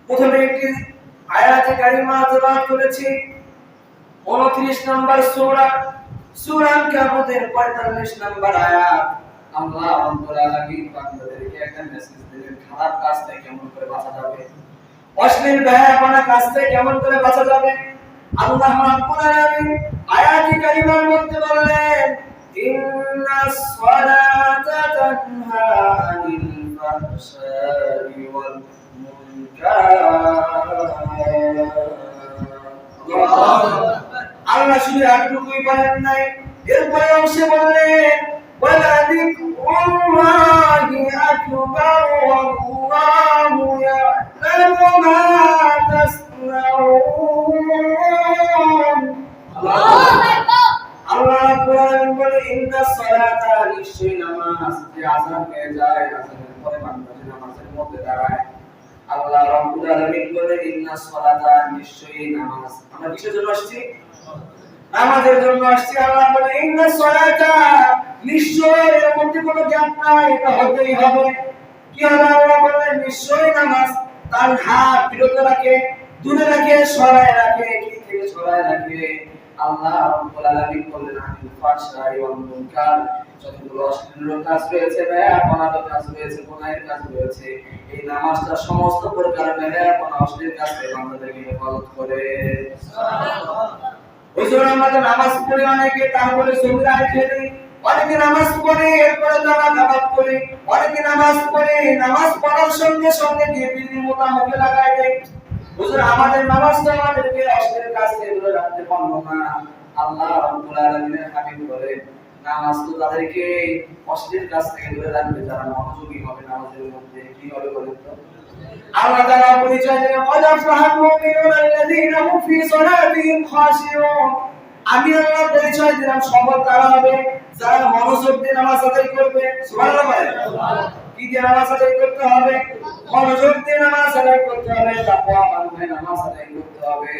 প্রথমে একটি আয়াতে কারিমা তেলাওয়াত করেছি 29 নম্বর সূরা আনকাবুতের 45 নম্বর আয়াত। আল্লাহ রাব্বুল আলামিন বান্দাদেরকে একটা মেসেজ দিলেন, খারাপ কাজ থেকে কেমন করে বাঁচা যাবে, অশ্লীল বেহায়াপনা কাজ থেকে কেমন করে বাঁচা যাবে। আল্লাহ রাব্বুল আলামিন আয়াতে কারিমার মধ্যে বললেন, ইন্নাস সালাতা তানহা আনিল ফাহশাই ওয়াল মুনকার। আল্লাহ শুধু এতটুকুই বলেন নাই, এরপরে অংশে বললেন, ওয়ালা যিকরুল্লাহি আকবার ওয়াল্লাহু ইয়া'লামু মা তাসনাউন। আল্লাহ রাব্বুল আলামিন বলে, ইন্নাস সালাতা, নিশ্চয়ই নামাজ, যে আযান হয়ে যায়, আযানের পরে বান্দা যে নামাজের মধ্যে দাঁড়ায়, আল্লাহ রাব্বুল আলামিন বলে, ইন্নাস সালাতা, নিশ্চয়ই নামাজ। আমরা কিসের জন্য আসছি? নামাজের জন্য আসছি। আল্লাহ বলে, ইন্নাস সালাতা, নিশ্চয়ই এর মধ্যে কোনো গ্যাপ নাই, এটা হতেই হবে। কি হবে? আল্লাহ বলে, নিশ্চয়ই নামাজ তানহা, বিরত রাখে, দূরে রাখে, সরায় রাখে। কি থেকে সরায় রাখে? আল্লাহ রাব্বুল আলামিন বলেন, আনিল ফাহশাই ওয়াল মুনকার, যতগুলো অশ্লীল কাজ রয়েছে, বেহায়াপনা কাজ রয়েছে, গুনাহের কাজ রয়েছে, এই নামাজটা সমস্ত প্রকার বেহায়াপনা, অশ্লীল কাজ থেকে বান্দাদেরকে হেফাজত করে। সুবহানাল্লাহ। হুজুর, আমরা তো নামাজ পড়ি অনেকে, তারপরে সুবিধায় খেলি, অনেকে নামাজ পড়ে এরপরে জামাত করি, অনেকে নামাজ পড়ে, নামাজ পড়ার সঙ্গে সঙ্গে গিয়ে বিড়ি মোটা মুখে লাগায় দেয়। হুজুর, আমাদের নামাজটা আমাদেরকে অশ্লীল কাজ থেকে দূরে রাখতে পারলো না। আল্লাহ রাব্বুল আলামিনের হাবিব বলেন, নামাজ তো তাদেরকে অশ্লীল কাজ থেকে দূরে রাখবে যারা মনোযোগী হবে নামাজের মধ্যে। কি হবে বলেন তো? আল্লাহ তাআলা পরিচয় দেন, ক্বাদ আফলাহাল মুমিনুনা আল্লাযীনা হুম ফী সালাতিহিম খাশিউন। আমি আল্লাহ পরিচয় দিলাম, সফল তারা হবে যারা মনোযোগ দিয়ে নামাজ আদায় করবে। সুবহানাল্লাহ বলেন। কি দিয়ে নামাজ আদায় করতে হবে? মনোযোগ দিয়ে নামাজ আদায় করতে হবে, তাকওয়াবান হয়ে নামাজ আদায় করতে হবে।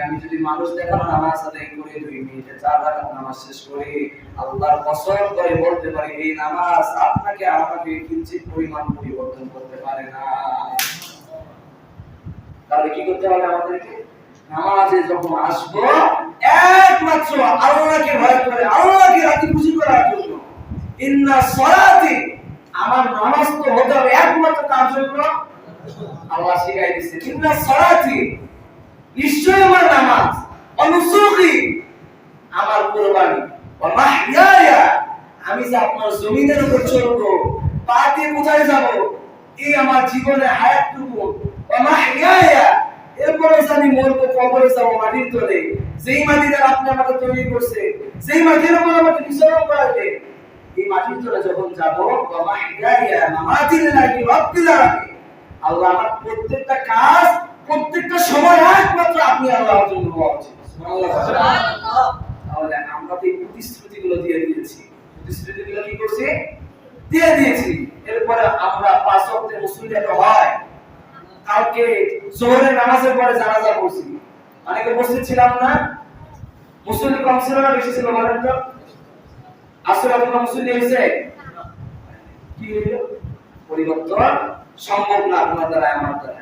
আমি যদি মানুষ দেখানো নামাজ আদায় করে 2 মিনিটে 4 রাকাত নামাজ শেষ করি, আল্লাহর কসম করে বলতে পারি, এই নামাজ আপনাকে আমাকে কিঞ্চিত পরিমাণ পরিবর্তন করতে পারে না। তাহলে কি করতে হবে আমাদেরকে? নামাজে যখন আসবো, একমাত্র আল্লাহকে ভয় করে, আল্লাহকে রাজি খুশি করার জন্য। ইন্না সালাতি, আমার নামাজ তো হতে হবে একমাত্র তার জন্য। আল্লাহ শিখাই দিয়েছে, ইন্না সালাতি, নিশ্চয়ই আমার নামাজ, অনুসুকি, আমার কুরবানি, ওয়া মাহইয়ায়া, আমি যে আপনার জমিনের উপর চলবো, পা দিয়ে কোথায় যাব, এই আমার জীবনের হায়াতটুকু, ওয়া মাহইয়ায়া, এরপরে আমি মরবো, কবরে যাব মাটির তলে। যেই মাটি দ্বারা আপনি আমাকে তৈরি করছে, যেই মাটির উপর আমাকে বিচরণ করাতে, এই মাটির তলে যখন যাব, ওয়া মাহইয়ায়া মামাতি লিল্লাহি রাব্বিল আলামিন, আল্লাহ আমার প্রত্যেকটা কাজ, প্রত্যেকটা সময় একমাত্র আপনি আল্লাহর জন্য হওয়া উচিত। সুবহানাল্লাহ। তাহলে আমরা তো এই প্রতিশ্রুতিগুলো দিয়ে দিয়েছি, প্রতিশ্রুতিগুলো কি করছি? দিয়ে দিয়েছি। এরপরে আমরা 5 ওয়াক্তের মুসল্লি তো হয়। কালকে জোহরের নামাজের পরে জানাজা পড়ছি, অনেকে উপস্থিত ছিলাম না। মুসল্লি কম ছিল না বেশি ছিল বলেন তো? আসলে আপনারা মুসল্লি হয়েছে? কি হইলো? পরিবর্তন সম্ভব না আপনার দ্বারা, আমার দ্বারা,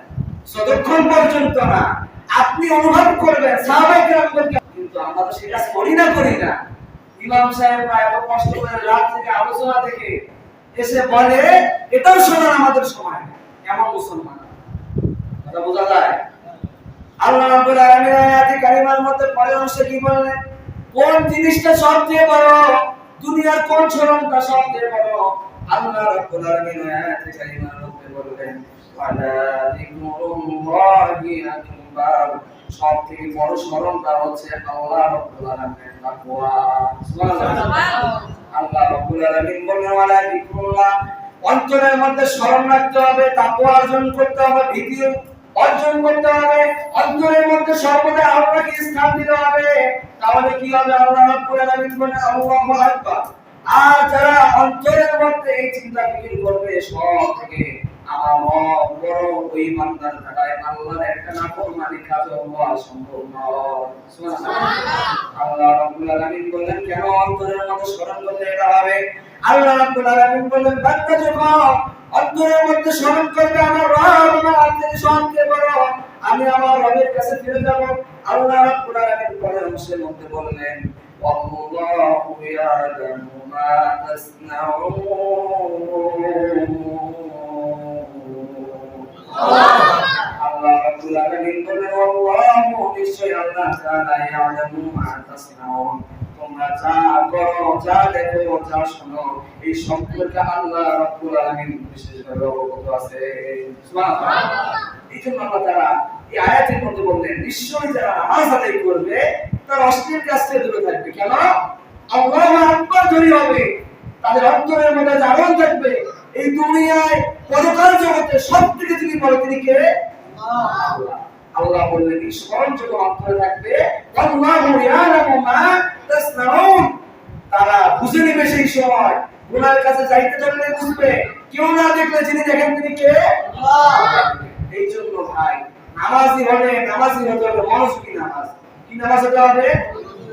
যতক্ষণ পর্যন্ত না আপনি অনুভব করবেন সাহাবায়ে কেরামদেরকে। কিন্তু আমরা তো সেটা করি না। ইমাম সাহেবরা এত কষ্ট করে রাত থেকে আলোচনা থেকে এসে বলে, এটাও শোনার আমাদের সময় নেই। এমন মুসলমান কথা বোঝা যায়? আল্লাহ রাব্বুল আলামিন আয়াতে কারিমার মধ্যে পরের অংশে কি বললেন? কোন জিনিসটা সবচেয়ে বড়, দুনিয়ার কোন স্মরণটা সবচেয়ে বড়? আল্লাহ রাব্বুল আলামিন আয়াতে কারিমার মধ্যে বললেন, ওয়ালা যিকরুল্লাহি আকবার, সবথেকে বড় স্মরণটা হচ্ছে আল্লাহ রাব্বুল আলামিনের তাকওয়া। সুবহানাল্লাহ। আল্লাহ রাব্বুল আলামিন বলেন, ওয়ালা যিকরুল্লাহ, অন্তরের মধ্যে স্মরণ রাখতে হবে, তাকওয়া অর্জন করতে হবে, ভীতি অর্জন করতে হবে, অন্তরের মধ্যে সর্বদা আল্লাহকে স্থান দিতে হবে। তাহলে কি হবে? আল্লাহ রাব্বুল আলামিন বলেন, আল্লাহু আকবার। আর যারা অন্তরের মধ্যে এই চিন্তা ফিকির করবে, সব থেকে আমার রব বড়, ওই বান্দার ধারায় আল্লাহর একটা নাফরমানি কাজ হওয়া সম্ভব নয়। সুবহানাল্লাহ। আল্লাহ রাব্বুল আলামিন বলেন, কেন অন্তরের মধ্যে স্মরণ করতে এটা হবে? আল্লাহ রাব্বুল আলামিন বলেন, বান্দা যখন অন্তরের মধ্যে স্মরণ করবে আমার রব, আমার থেকে সবচেয়ে বড় আমি আমার রবের কাছে ফিরে যাব। আল্লাহ রাব্বুল আলামিন পরের অংশের মধ্যে বললেন আল্লাহু ইয়ালামু মা তাসনাউন। আল্লাহ রাব্বুল আলামিন বলেন আল্লাহু নিশ্চয় আল্লাহ তাআলা ইয়ালামু মা তাসনাউন, তোমরা যা করো, যা দেখো, যা শোনো, এই সম্পর্কে আল্লাহ রাব্বুল আলামিন বিশেষভাবে অবগত আছে। সুবহানাল্লাহ। এই জন্য আল্লাহ তাআলা এই আয়াতের মধ্যে বললেন নিশ্চয়ই যারা নামাজ আদায় করবে তারা অশ্লীল কাজ থেকে দূরে থাকবে। কেন? আল্লাহু আকবার ধরে হবে, তাদের অন্তরের মধ্যে জাগরণ থাকবে। এই দুনিয়ায় পরকাল জগতে সবথেকে যিনি বড় তিনি কে? আল্লাহ। আল্লাহ বললেন এই স্মরণ যখন অন্তরে থাকবে আল্লাহু ইয়ালামু মা তাসনাউন, তারা বুঝে নেবে সেই সময়। গুনাহের কাছে যাইতে চাইলে বুঝবে, কেউ না দেখলে যিনি দেখেন তিনি কে? আল্লাহ। এই জন্য ভাই নামাজি হতে হবে মনোযোগী নামাজ। কি নামাজ হতে হবে?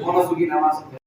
মনোযোগী নামাজ।